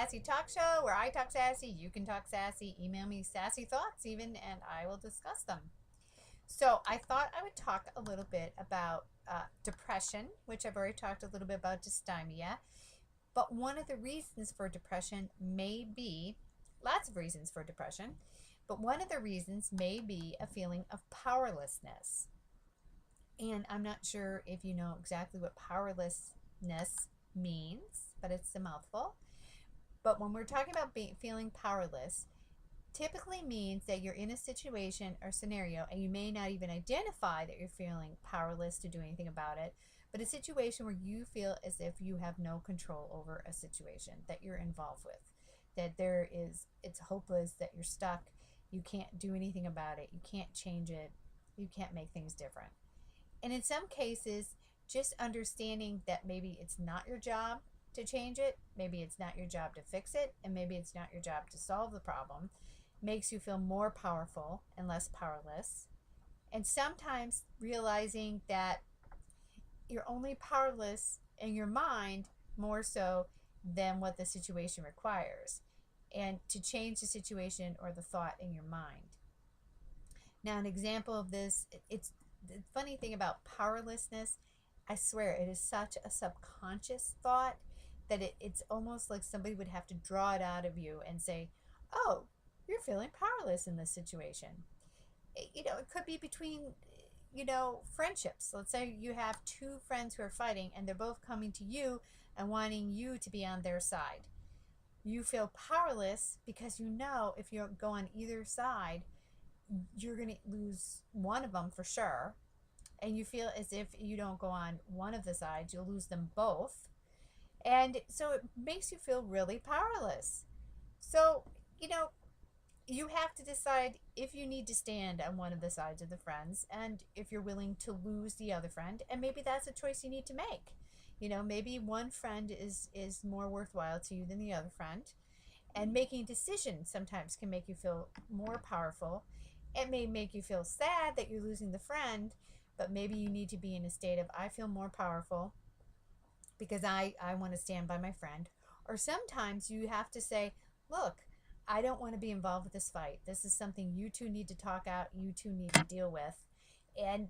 Sassy Talk Show, where I talk sassy, you can talk sassy. Email me sassy thoughts even, and I will discuss them. So I thought I would talk a little bit about depression, which I've already talked a little bit about dysthymia. But one of the reasons for depression may be, lots of reasons for depression, but one of the reasons may be a feeling of powerlessness. And I'm not sure if you know exactly what powerlessness means, but it's a mouthful. But when we're talking about feeling powerless, typically means that you're in a situation or scenario and you may not even identify that you're feeling powerless to do anything about it, but a situation where you feel as if you have no control over a situation that you're involved with, that it's hopeless, that you're stuck, you can't do anything about it, you can't change it, you can't make things different. And in some cases, just understanding that maybe it's not your job to change it, maybe it's not your job to fix it, and maybe it's not your job to solve the problem, makes you feel more powerful and less powerless. And sometimes realizing that you're only powerless in your mind more so than what the situation requires, and to change the situation or the thought in your mind. Now, an example of this, it's the funny thing about powerlessness, I swear it is such a subconscious thought that it's almost like somebody would have to draw it out of you and say, oh, you're feeling powerless in this situation. It could be between, friendships. Let's say you have two friends who are fighting and they're both coming to you and wanting you to be on their side. You feel powerless because you know if you go on either side, you're going to lose one of them for sure. And you feel as if you don't go on one of the sides, you'll lose them both. And so it makes you feel really powerless. So, you have to decide if you need to stand on one of the sides of the friends and if you're willing to lose the other friend. And maybe that's a choice you need to make. Maybe one friend is more worthwhile to you than the other friend. And making decisions sometimes can make you feel more powerful. It may make you feel sad that you're losing the friend, but maybe you need to be in a state of, I feel more powerful because I want to stand by my friend. Or sometimes you have to say, look, I don't want to be involved with this fight. This is something you two need to talk out, you two need to deal with, and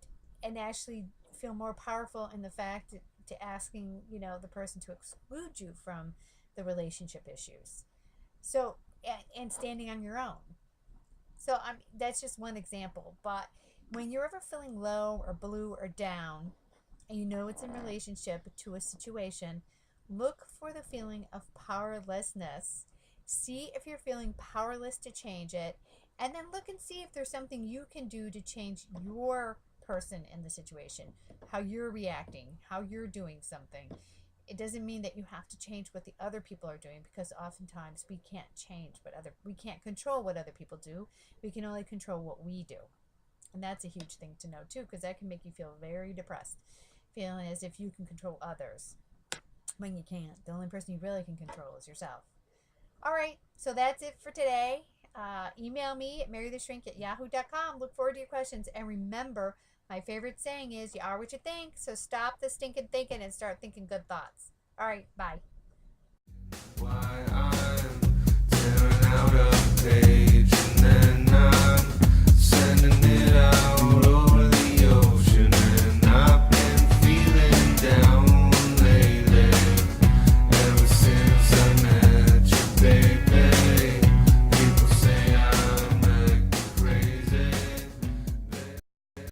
actually feel more powerful in the fact to asking, the person to exclude you from the relationship issues. So, and standing on your own. So that's just one example. But when you're ever feeling low or blue or down, and it's in relationship to a situation, look for the feeling of powerlessness. See if you're feeling powerless to change it, and then look and see if there's something you can do to change your person in the situation, how you're reacting, how you're doing something. It doesn't mean that you have to change what the other people are doing, because oftentimes we can't change we can't control what other people do. We can only control what we do. And that's a huge thing to know too, because that can make you feel very depressed, feeling as if you can control others when you can't. The only person you really can control is yourself. All right, so that's it for today. Email me at marytheshrink@yahoo.com. Look forward to your questions. And remember, my favorite saying is, you are what you think, so stop the stinking thinking and start thinking good thoughts. All right, bye. Why I'm tearing out a page.